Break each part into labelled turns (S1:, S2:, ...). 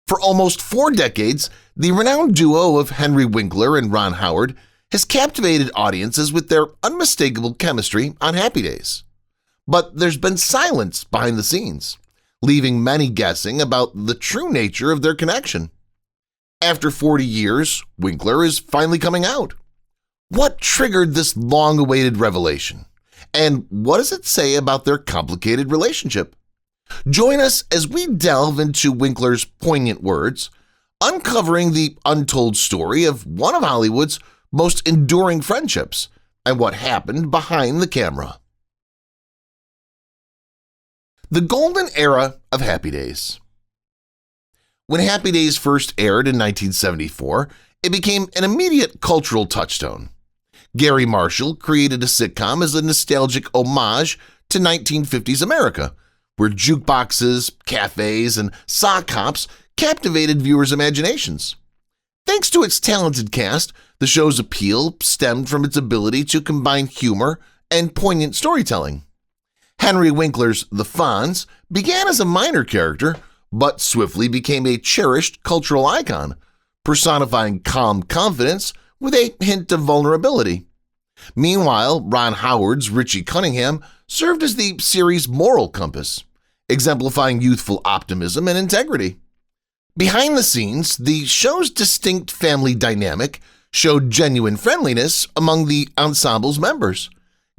S1: For almost 4 decades, the renowned duo of Henry Winkler and Ron Howard has captivated audiences with their unmistakable chemistry on Happy Days. But there's been silence behind the scenes, leaving many guessing about the true nature of their connection. After 40 years, Winkler is finally coming out. What triggered this long-awaited revelation? And what does it say about their complicated relationship? Join us as we delve into Winkler's poignant words, uncovering the untold story of one of Hollywood's most enduring friendships and what happened behind the camera. The golden era of Happy Days. When Happy Days first aired in 1974, it became an immediate cultural touchstone. Gary Marshall created a sitcom as a nostalgic homage to 1950s America, where jukeboxes, cafes, and sock hops captivated viewers' imaginations. Thanks to its talented cast, the show's appeal stemmed from its ability to combine humor and poignant storytelling. Henry Winkler's The Fonz began as a minor character, but swiftly became a cherished cultural icon, personifying calm confidence with a hint of vulnerability. Meanwhile, Ron Howard's Richie Cunningham served as the series' moral compass, exemplifying youthful optimism and integrity. Behind the scenes, the show's distinct family dynamic showed genuine friendliness among the ensemble's members,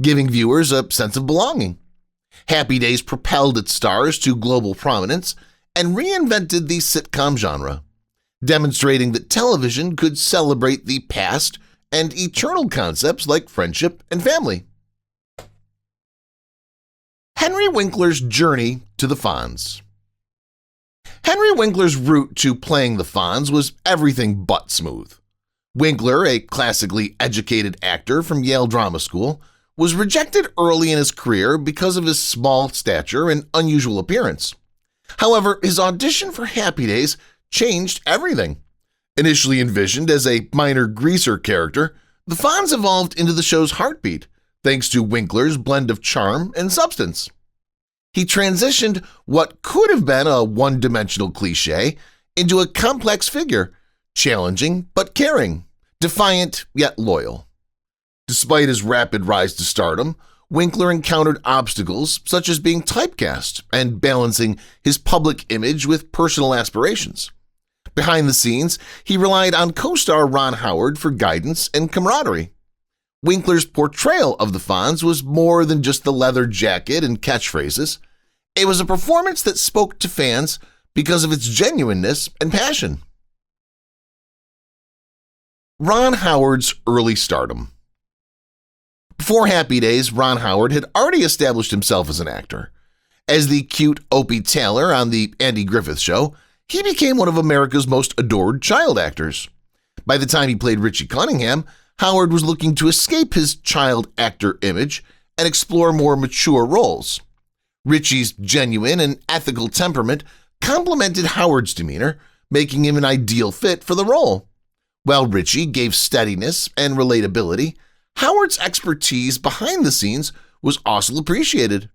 S1: giving viewers a sense of belonging. Happy Days propelled its stars to global prominence and reinvented the sitcom genre, demonstrating that television could celebrate the past and eternal concepts like friendship and family. Henry Winkler's journey to the Fonz. Henry Winkler's route to playing the Fonz was everything but smooth. Winkler, a classically educated actor from Yale Drama School, was rejected early in his career because of his small stature and unusual appearance. However, his audition for Happy Days changed everything. Initially envisioned as a minor greaser character, the Fonz evolved into the show's heartbeat, thanks to Winkler's blend of charm and substance. He transitioned what could have been a one-dimensional cliché into a complex figure, challenging but caring, defiant yet loyal. Despite his rapid rise to stardom, Winkler encountered obstacles such as being typecast and balancing his public image with personal aspirations. Behind the scenes, he relied on co-star Ron Howard for guidance and camaraderie. Winkler's portrayal of the Fonz was more than just the leather jacket and catchphrases. It was a performance that spoke to fans because of its genuineness and passion. Ron Howard's early stardom. Before Happy Days, Ron Howard had already established himself as an actor. As the cute Opie Taylor on The Andy Griffith Show, he became one of America's most adored child actors. By the time he played Richie Cunningham, Howard was looking to escape his child actor image and explore more mature roles. Richie's genuine and ethical temperament complemented Howard's demeanor, making him an ideal fit for the role. While Richie gave steadiness and relatability, Howard's expertise behind the scenes was also appreciated.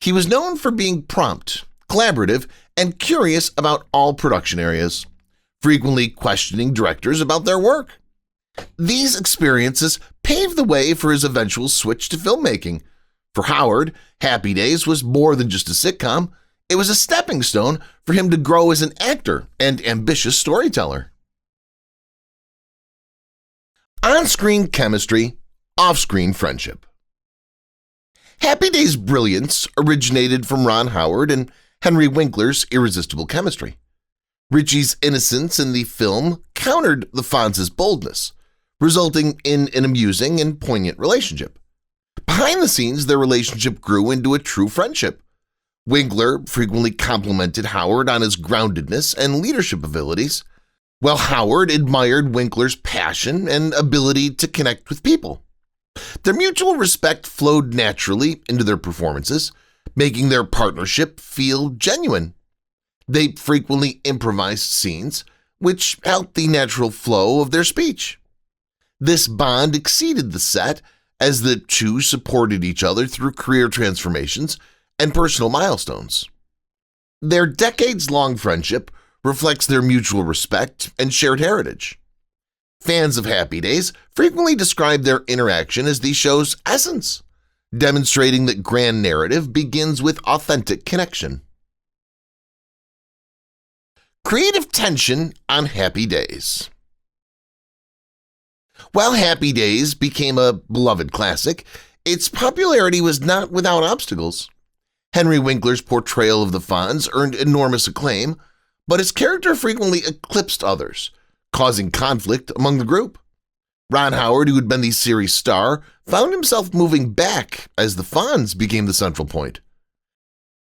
S1: He was known for being prompt, collaborative, and curious about all production areas, frequently questioning directors about their work. These experiences paved the way for his eventual switch to filmmaking. For Howard, Happy Days was more than just a sitcom. It was a stepping stone for him to grow as an actor and ambitious storyteller. On-screen chemistry, off-screen friendship. Happy Days' brilliance originated from Ron Howard and Henry Winkler's irresistible chemistry. Richie's innocence in the film countered the Fonz's boldness, resulting in an amusing and poignant relationship. Behind the scenes, their relationship grew into a true friendship. Winkler frequently complimented Howard on his groundedness and leadership abilities, while Howard admired Winkler's passion and ability to connect with people. Their mutual respect flowed naturally into their performances, making their partnership feel genuine. They frequently improvised scenes, which helped the natural flow of their speech. This bond exceeded the set as the two supported each other through career transformations and personal milestones. Their decades-long friendship reflects their mutual respect and shared heritage. Fans of Happy Days frequently describe their interaction as the show's essence, demonstrating that grand narrative begins with authentic connection. Creative tension on Happy Days. While Happy Days became a beloved classic, its popularity was not without obstacles. Henry Winkler's portrayal of the Fonz earned enormous acclaim, but his character frequently eclipsed others, causing conflict among the group. Ron Howard, who had been the series' star, found himself moving back as the Fonz became the central point.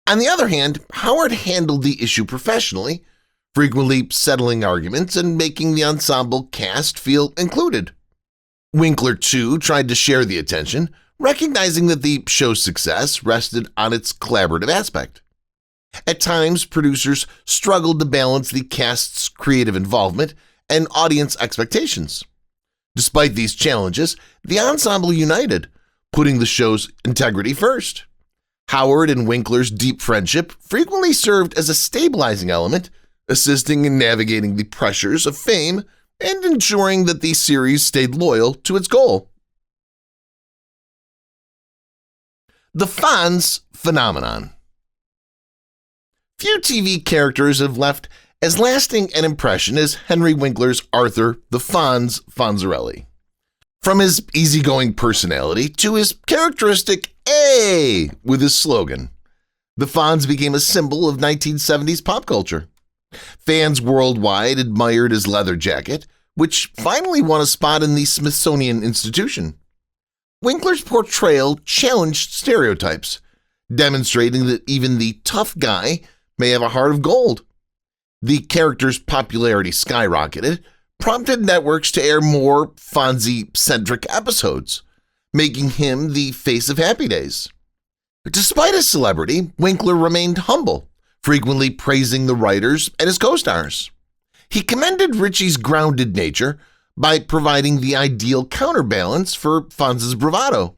S1: On the other hand, Howard handled the issue professionally, frequently settling arguments and making the ensemble cast feel included. Winkler, too, tried to share the attention, recognizing that the show's success rested on its collaborative aspect. At times, producers struggled to balance the cast's creative involvement and audience expectations. Despite these challenges, the ensemble united, putting the show's integrity first. Howard and Winkler's deep friendship frequently served as a stabilizing element, assisting in navigating the pressures of fame and ensuring that the series stayed loyal to its goal. The Fonz Phenomenon. Few TV characters have left as lasting an impression as Henry Winkler's Arthur the Fonz Fonzarelli. From his easygoing personality to his characteristic "A" with his slogan, the Fonz became a symbol of 1970s pop culture. Fans worldwide admired his leather jacket, which finally won a spot in the Smithsonian Institution. Winkler's portrayal challenged stereotypes, demonstrating that even the tough guy may have a heart of gold. The character's popularity skyrocketed, prompted networks to air more Fonzie-centric episodes, making him the face of Happy Days. Despite his celebrity, Winkler remained humble, frequently praising the writers and his co-stars. He commended Richie's grounded nature by providing the ideal counterbalance for Fonz's bravado.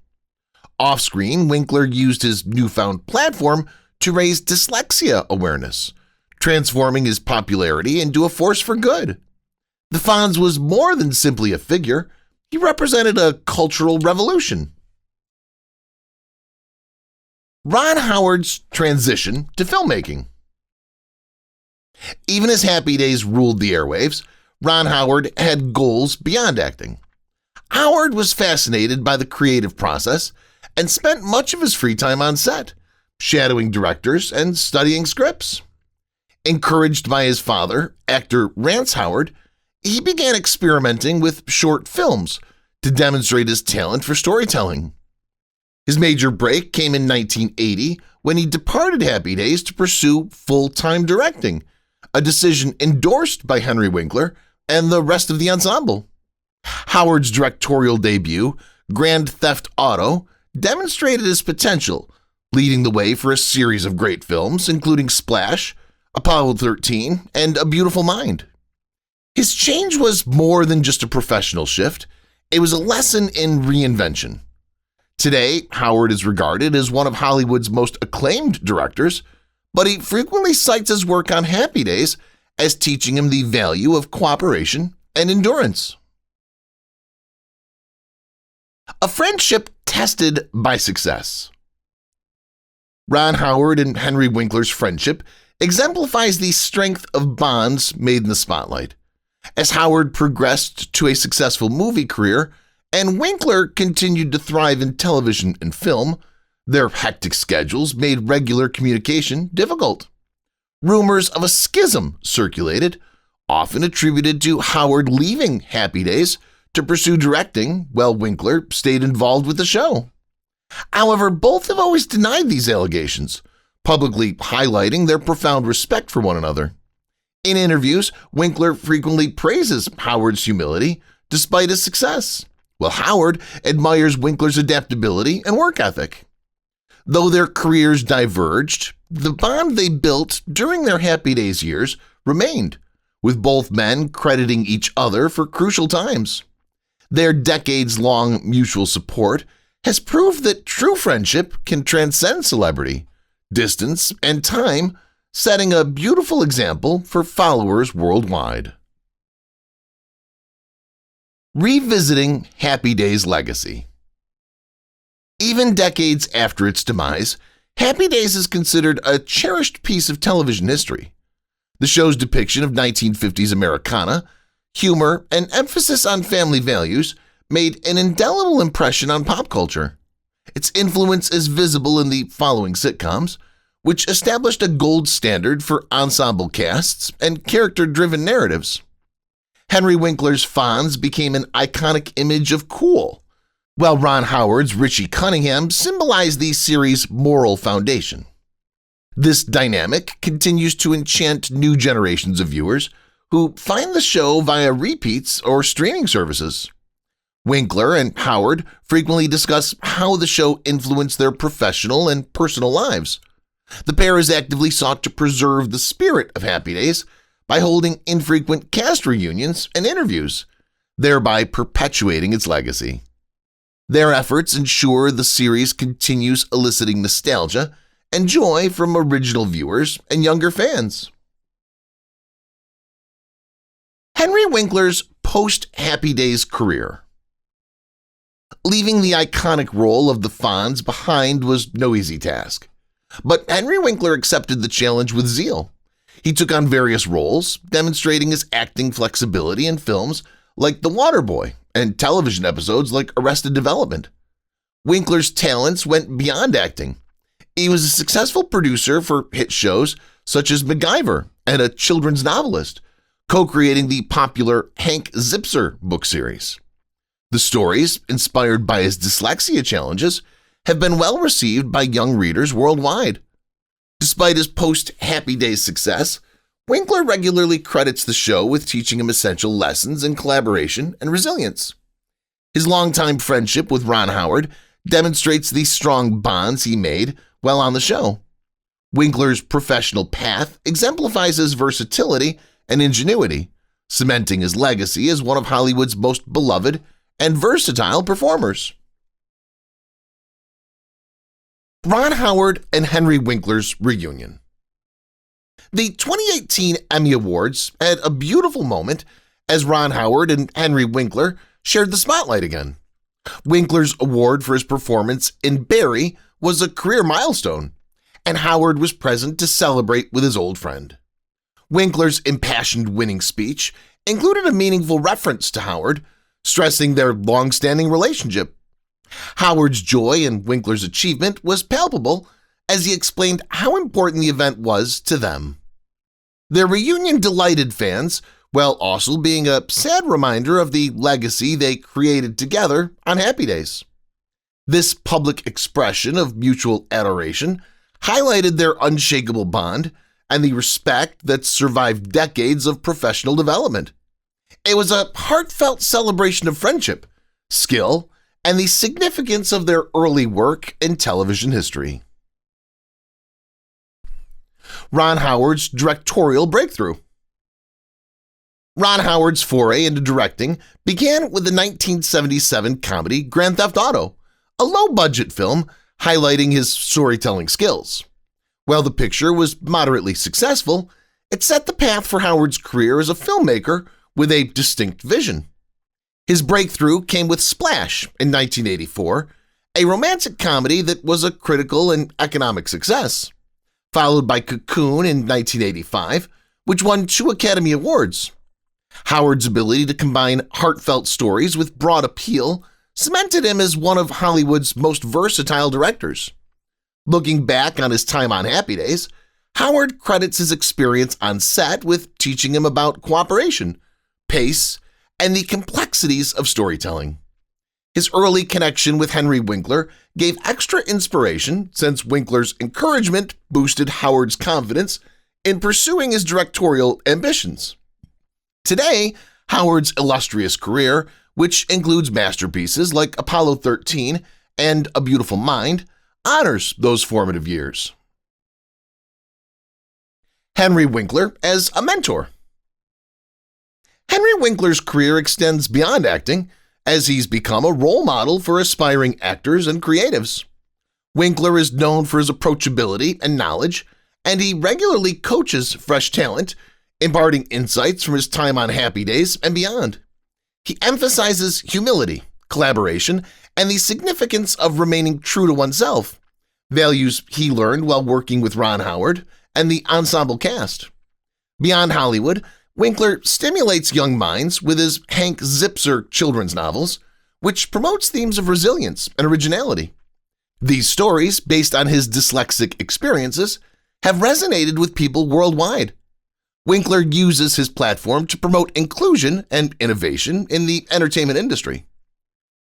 S1: Off-screen, Winkler used his newfound platform to raise dyslexia awareness, transforming his popularity into a force for good. The Fonz was more than simply a figure. He represented a cultural revolution. Ron Howard's transition to filmmaking. Even as Happy Days ruled the airwaves, Ron Howard had goals beyond acting. Howard was fascinated by the creative process and spent much of his free time on set, shadowing directors and studying scripts. Encouraged by his father, actor Rance Howard, he began experimenting with short films to demonstrate his talent for storytelling. His major break came in 1980 when he departed Happy Days to pursue full-time directing, a decision endorsed by Henry Winkler and the rest of the ensemble. Howard's directorial debut, Grand Theft Auto, demonstrated his potential, leading the way for a series of great films, including Splash, Apollo 13, and A Beautiful Mind. His change was more than just a professional shift. It was a lesson in reinvention. Today, Howard is regarded as one of Hollywood's most acclaimed directors, but he frequently cites his work on Happy Days as teaching him the value of cooperation and endurance. A friendship tested by success. Ron Howard and Henry Winkler's friendship exemplifies the strength of bonds made in the spotlight. As Howard progressed to a successful movie career and Winkler continued to thrive in television and film, their hectic schedules made regular communication difficult. Rumors of a schism circulated, often attributed to Howard leaving Happy Days to pursue directing while Winkler stayed involved with the show. However, both have always denied these allegations, publicly highlighting their profound respect for one another. In interviews, Winkler frequently praises Howard's humility despite his success, while Howard admires Winkler's adaptability and work ethic. Though their careers diverged, the bond they built during their Happy Days years remained, with both men crediting each other for crucial times. Their decades-long mutual support has proved that true friendship can transcend celebrity, distance, and time, setting a beautiful example for followers worldwide. Revisiting Happy Days' legacy. Even decades after its demise, Happy Days is considered a cherished piece of television history. The show's depiction of 1950s Americana, humor, and emphasis on family values made an indelible impression on pop culture. Its influence is visible in the following sitcoms, which established a gold standard for ensemble casts and character-driven narratives. Henry Winkler's Fonz became an iconic image of cool, while Ron Howard's Richie Cunningham symbolized the series' moral foundation. This dynamic continues to enchant new generations of viewers who find the show via repeats or streaming services. Winkler and Howard frequently discuss how the show influenced their professional and personal lives. The pair has actively sought to preserve the spirit of Happy Days by holding infrequent cast reunions and interviews, thereby perpetuating its legacy. Their efforts ensure the series continues eliciting nostalgia and joy from original viewers and younger fans. Henry Winkler's post-Happy Days career. Leaving the iconic role of the Fonz behind was no easy task, but Henry Winkler accepted the challenge with zeal. He took on various roles, demonstrating his acting flexibility in films like The Waterboy and television episodes like Arrested Development. Winkler's talents went beyond acting. He was a successful producer for hit shows such as MacGyver and a children's novelist, co-creating the popular Hank Zipser book series. The stories, inspired by his dyslexia challenges, have been well received by young readers worldwide. Despite his post-Happy Days success, Winkler regularly credits the show with teaching him essential lessons in collaboration and resilience. His longtime friendship with Ron Howard demonstrates the strong bonds he made while on the show. Winkler's professional path exemplifies his versatility and ingenuity, cementing his legacy as one of Hollywood's most beloved and versatile performers. Ron Howard and Henry Winkler's reunion. The 2018 Emmy Awards had a beautiful moment as Ron Howard and Henry Winkler shared the spotlight again. Winkler's award for his performance in Barry was a career milestone, and Howard was present to celebrate with his old friend. Winkler's impassioned winning speech included a meaningful reference to Howard, stressing their long-standing relationship. Howard's joy in Winkler's achievement was palpable as he explained how important the event was to them. Their reunion delighted fans, while also being a sad reminder of the legacy they created together on Happy Days. This public expression of mutual adoration highlighted their unshakable bond and the respect that survived decades of professional development. It was a heartfelt celebration of friendship, skill, and the significance of their early work in television history. Ron Howard's directorial breakthrough. Ron Howard's foray into directing began with the 1977 comedy Grand Theft Auto, a low-budget film highlighting his storytelling skills. While the picture was moderately successful, it set the path for Howard's career as a filmmaker with a distinct vision. His breakthrough came with Splash in 1984, a romantic comedy that was a critical and economic success, followed by Cocoon in 1985, which won 2 Academy Awards. Howard's ability to combine heartfelt stories with broad appeal cemented him as one of Hollywood's most versatile directors. Looking back on his time on Happy Days, Howard credits his experience on set with teaching him about cooperation, pace, and the complexities of storytelling. His early connection with Henry Winkler gave extra inspiration since Winkler's encouragement boosted Howard's confidence in pursuing his directorial ambitions. Today, Howard's illustrious career, which includes masterpieces like Apollo 13 and A Beautiful Mind, honors those formative years. Henry Winkler as a mentor. Henry Winkler's career extends beyond acting, as he's become a role model for aspiring actors and creatives. Winkler is known for his approachability and knowledge, and he regularly coaches fresh talent, imparting insights from his time on Happy Days and beyond. He emphasizes humility, collaboration, and the significance of remaining true to oneself, values he learned while working with Ron Howard and the ensemble cast. Beyond Hollywood, Winkler stimulates young minds with his Hank Zipzer children's novels, which promotes themes of resilience and originality. These stories, based on his dyslexic experiences, have resonated with people worldwide. Winkler uses his platform to promote inclusion and innovation in the entertainment industry.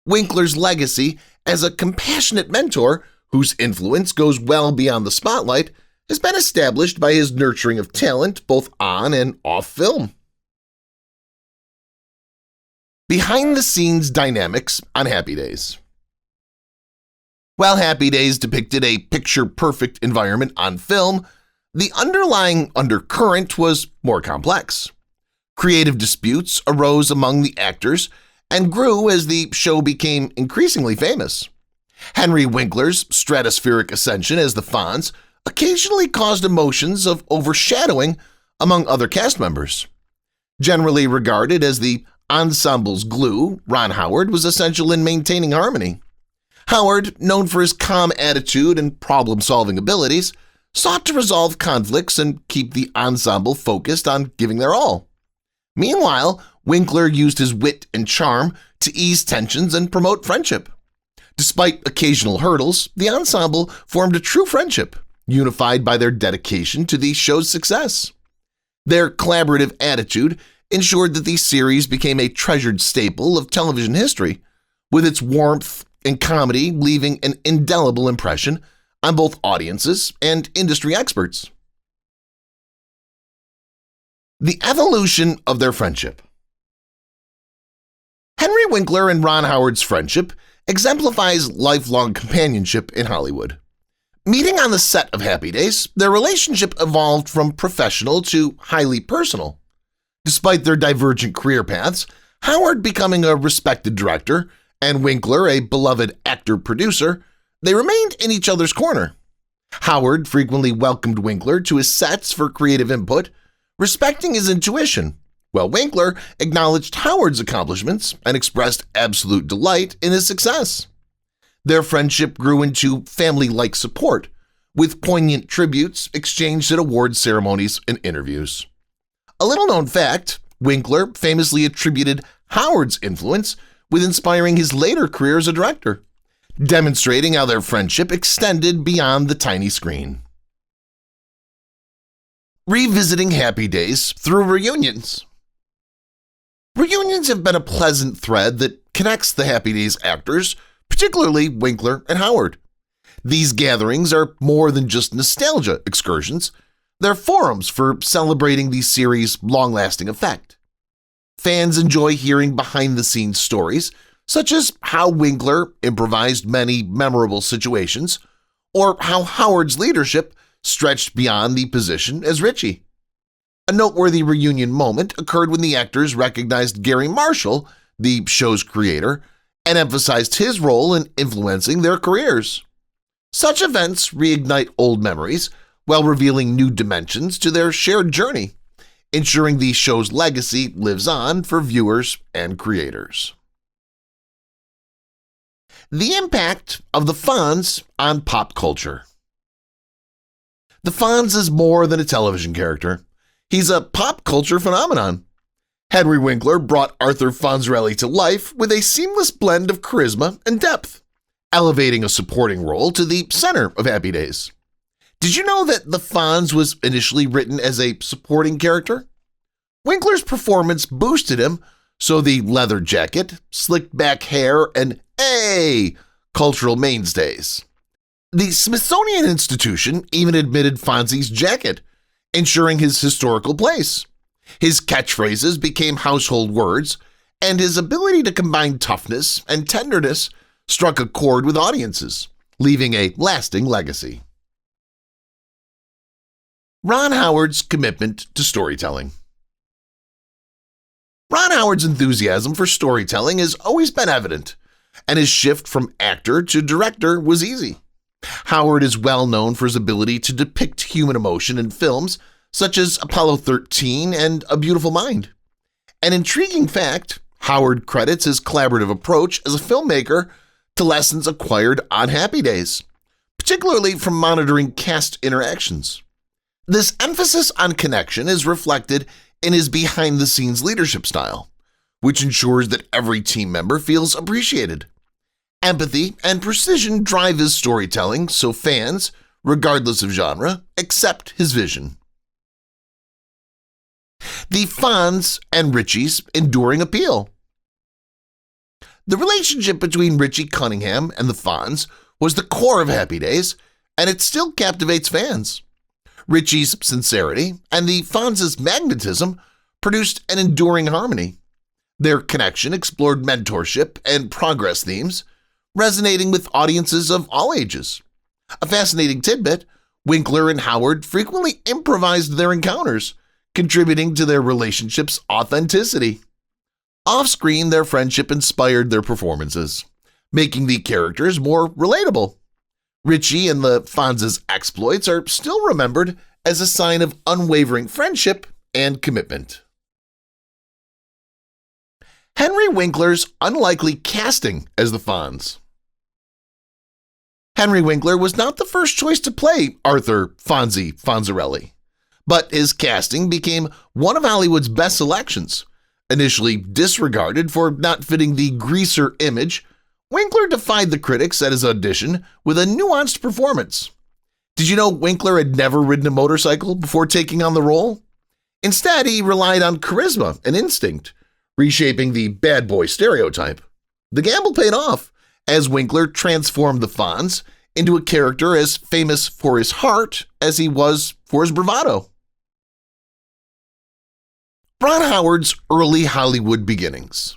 S1: Winkler's legacy as a compassionate mentor whose influence goes well beyond the spotlight has been established by his nurturing of talent both on and off film. Behind-the-scenes dynamics on Happy Days. While Happy Days depicted a picture-perfect environment on film, the underlying undercurrent was more complex. Creative disputes arose among the actors and grew as the show became increasingly famous. Henry Winkler's stratospheric ascension as the Fonz occasionally caused emotions of overshadowing among other cast members. Generally regarded as the ensemble's glue, Ron Howard was essential in maintaining harmony. Howard, known for his calm attitude and problem-solving abilities, sought to resolve conflicts and keep the ensemble focused on giving their all. Meanwhile, Winkler used his wit and charm to ease tensions and promote friendship. Despite occasional hurdles, the ensemble formed a true friendship, unified by their dedication to the show's success. Their collaborative attitude ensured that the series became a treasured staple of television history, with its warmth and comedy leaving an indelible impression on both audiences and industry experts. The evolution of their friendship. Henry Winkler and Ron Howard's friendship exemplifies lifelong companionship in Hollywood. Meeting on the set of Happy Days, their relationship evolved from professional to highly personal. Despite their divergent career paths, Howard becoming a respected director and Winkler a beloved actor-producer, they remained in each other's corner. Howard frequently welcomed Winkler to his sets for creative input, respecting his intuition, while Winkler acknowledged Howard's accomplishments and expressed absolute delight in his success. Their friendship grew into family-like support, with poignant tributes exchanged at awards ceremonies and interviews. A little-known fact, Winkler famously attributed Howard's influence with inspiring his later career as a director, demonstrating how their friendship extended beyond the tiny screen. Revisiting Happy Days through reunions. Reunions have been a pleasant thread that connects the Happy Days actors, particularly Winkler and Howard. These gatherings are more than just nostalgia excursions. They're forums for celebrating the series' long-lasting effect. Fans enjoy hearing behind-the-scenes stories, such as how Winkler improvised many memorable situations, or how Howard's leadership stretched beyond the position as Richie. A noteworthy reunion moment occurred when the actors recognized Gary Marshall, the show's creator, and emphasized his role in influencing their careers. Such events reignite old memories while revealing new dimensions to their shared journey, ensuring the show's legacy lives on for viewers and creators. The impact of the Fonz on pop culture. The Fonz is more than a television character. He's a pop culture phenomenon. Henry Winkler brought Arthur Fonzarelli to life with a seamless blend of charisma and depth, elevating a supporting role to the center of Happy Days. Did you know that the Fonz was initially written as a supporting character? Winkler's performance boosted him, so the leather jacket, slicked back hair, and cultural mainstays. The Smithsonian Institution even admitted Fonzie's jacket, ensuring his historical place. His catchphrases became household words, and his ability to combine toughness and tenderness struck a chord with audiences, leaving a lasting legacy. Ron Howard's commitment to storytelling. Ron Howard's enthusiasm for storytelling has always been evident, and his shift from actor to director was easy. Howard is well known for his ability to depict human emotion in films such as Apollo 13 and A Beautiful Mind. An intriguing fact, Howard credits his collaborative approach as a filmmaker to lessons acquired on Happy Days, particularly from monitoring cast interactions. This emphasis on connection is reflected in his behind-the-scenes leadership style, which ensures that every team member feels appreciated. Empathy and precision drive his storytelling so fans, regardless of genre, accept his vision. The Fonz and Richie's enduring appeal. The relationship between Richie Cunningham and the Fonz was the core of Happy Days, and it still captivates fans. Richie's sincerity and the Fonz's magnetism produced an enduring harmony. Their connection explored mentorship and progress themes, resonating with audiences of all ages. A fascinating tidbit, Winkler and Howard frequently improvised their encounters, contributing to their relationship's authenticity. Off-screen, their friendship inspired their performances, making the characters more relatable. Richie and the Fonz's exploits are still remembered as a sign of unwavering friendship and commitment. Henry Winkler's unlikely casting as the Fonz. Henry Winkler was not the first choice to play Arthur Fonzie Fonzarelli, but his casting became one of Hollywood's best selections. Initially disregarded for not fitting the greaser image, Winkler defied the critics at his audition with a nuanced performance. Did you know Winkler had never ridden a motorcycle before taking on the role? Instead, he relied on charisma and instinct, reshaping the bad boy stereotype. The gamble paid off, as Winkler transformed the Fonz into a character as famous for his heart as he was for his bravado. Ron Howard's early Hollywood beginnings.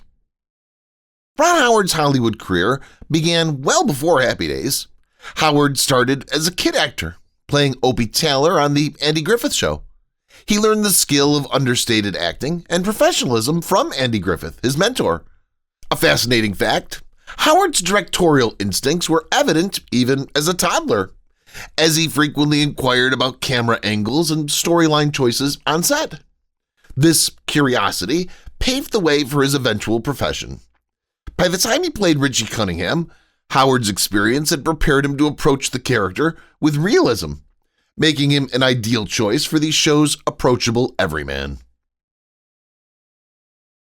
S1: Ron Howard's Hollywood career began well before Happy Days. Howard started as a kid actor, playing Opie Taylor on The Andy Griffith Show. He learned the skill of understated acting and professionalism from Andy Griffith, his mentor. A fascinating fact, Howard's directorial instincts were evident even as a toddler, as he frequently inquired about camera angles and storyline choices on set. This curiosity paved the way for his eventual profession. By the time he played Richie Cunningham, Howard's experience had prepared him to approach the character with realism, making him an ideal choice for the show's approachable everyman.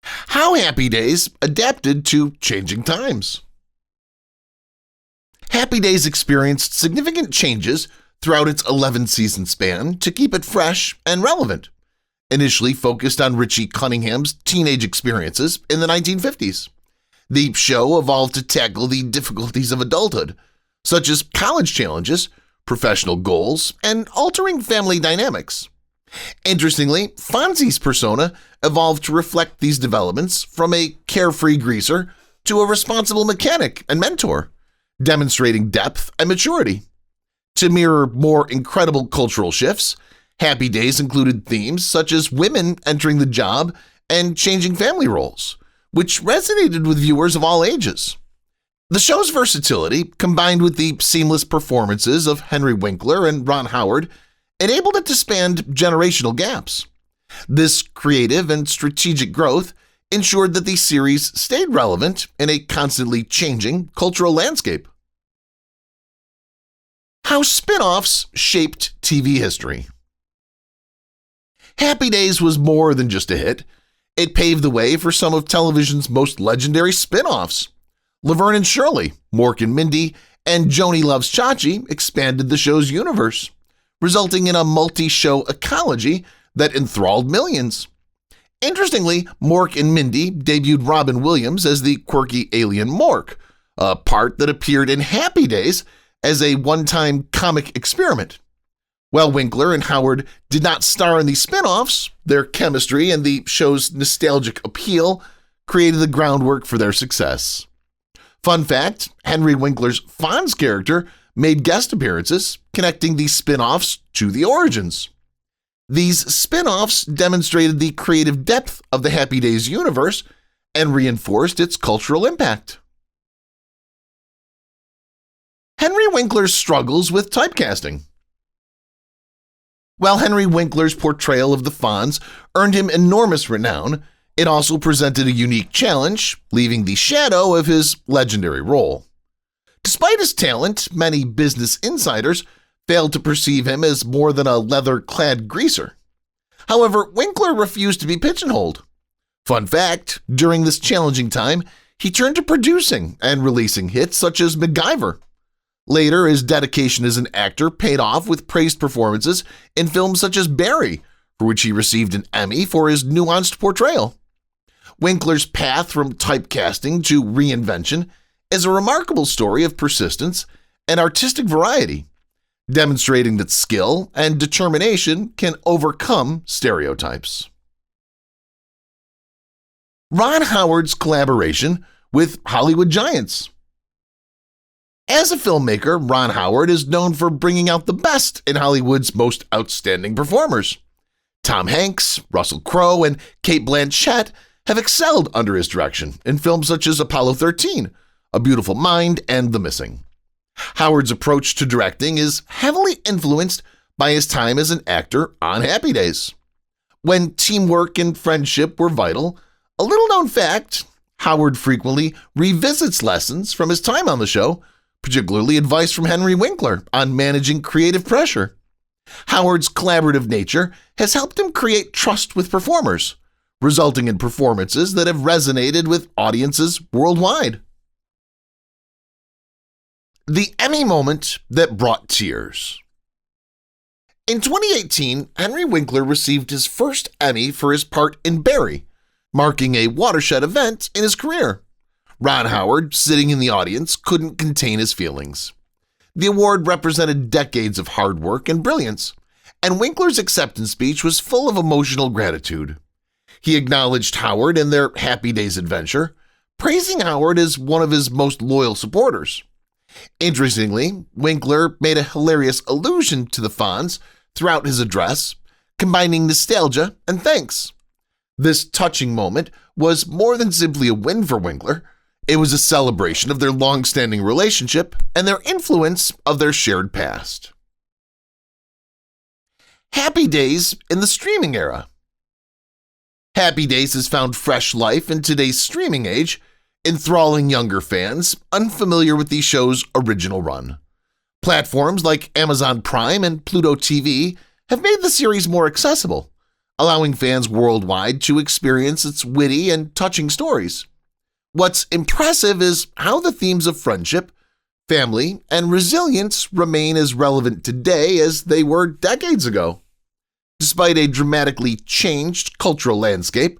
S1: How Happy Days adapted to changing times. Happy Days experienced significant changes throughout its 11-season span to keep it fresh and relevant. Initially focused on Richie Cunningham's teenage experiences in the 1950s. The show evolved to tackle the difficulties of adulthood, such as college challenges, professional goals, and altering family dynamics. Interestingly, Fonzie's persona evolved to reflect these developments from a carefree greaser to a responsible mechanic and mentor, demonstrating depth and maturity. To mirror more incredible cultural shifts, Happy Days included themes such as women entering the job and changing family roles, which resonated with viewers of all ages. The show's versatility, combined with the seamless performances of Henry Winkler and Ron Howard, enabled it to span generational gaps. This creative and strategic growth ensured that the series stayed relevant in a constantly changing cultural landscape. How spin-offs shaped TV history. Happy Days was more than just a hit. It paved the way for some of television's most legendary spin-offs. Laverne and Shirley, Mork and Mindy, and Joni Loves Chachi expanded the show's universe, resulting in a multi-show ecology that enthralled millions. Interestingly, Mork and Mindy debuted Robin Williams as the quirky alien Mork, a part that appeared in Happy Days as a one-time comic experiment. While Winkler and Howard did not star in the spin-offs, their chemistry and the show's nostalgic appeal created the groundwork for their success. Fun fact, Henry Winkler's Fonz character made guest appearances, connecting the spin-offs to the origins. These spin-offs demonstrated the creative depth of the Happy Days universe and reinforced its cultural impact. Henry Winkler's struggles with typecasting. While Henry Winkler's portrayal of the Fonz earned him enormous renown, it also presented a unique challenge, leaving the shadow of his legendary role. Despite his talent, many business insiders failed to perceive him as more than a leather-clad greaser. However, Winkler refused to be pigeonholed. Fun fact, during this challenging time, he turned to producing and releasing hits such as MacGyver. Later, his dedication as an actor paid off with praised performances in films such as Barry, for which he received an Emmy for his nuanced portrayal. Winkler's path from typecasting to reinvention is a remarkable story of persistence and artistic variety, demonstrating that skill and determination can overcome stereotypes. Ron Howard's collaboration with Hollywood giants. As a filmmaker, Ron Howard is known for bringing out the best in Hollywood's most outstanding performers. Tom Hanks, Russell Crowe, and Cate Blanchett have excelled under his direction in films such as Apollo 13, A Beautiful Mind, and The Missing. Howard's approach to directing is heavily influenced by his time as an actor on Happy Days. When teamwork and friendship were vital, a little-known fact, Howard frequently revisits lessons from his time on the show, particularly advice from Henry Winkler on managing creative pressure. Howard's collaborative nature has helped him create trust with performers, resulting in performances that have resonated with audiences worldwide. The Emmy moment that brought tears. In 2018, Henry Winkler received his first Emmy for his part in Barry, marking a watershed event in his career. Ron Howard, sitting in the audience, couldn't contain his feelings. The award represented decades of hard work and brilliance, and Winkler's acceptance speech was full of emotional gratitude. He acknowledged Howard and their Happy Days adventure, praising Howard as one of his most loyal supporters. Interestingly, Winkler made a hilarious allusion to the Fonz throughout his address, combining nostalgia and thanks. This touching moment was more than simply a win for Winkler. It was a celebration of their long-standing relationship and their influence of their shared past. Happy Days in the streaming era. Happy Days has found fresh life in today's streaming age, enthralling younger fans unfamiliar with the show's original run. Platforms like Amazon Prime and Pluto TV have made the series more accessible, allowing fans worldwide to experience its witty and touching stories. What's impressive is how the themes of friendship, family, and resilience remain as relevant today as they were decades ago. Despite a dramatically changed cultural landscape,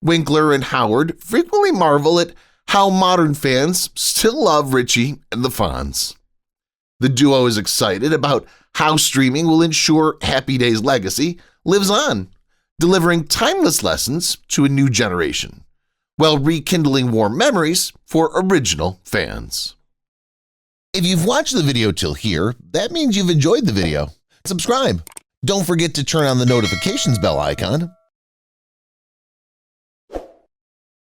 S1: Winkler and Howard frequently marvel at how modern fans still love Richie and the Fonz. The duo is excited about how streaming will ensure Happy Days' legacy lives on, delivering timeless lessons to a new generation, while rekindling warm memories for original fans. If you've watched the video till here, that means you've enjoyed the video. Subscribe. Don't forget to turn on the notifications bell icon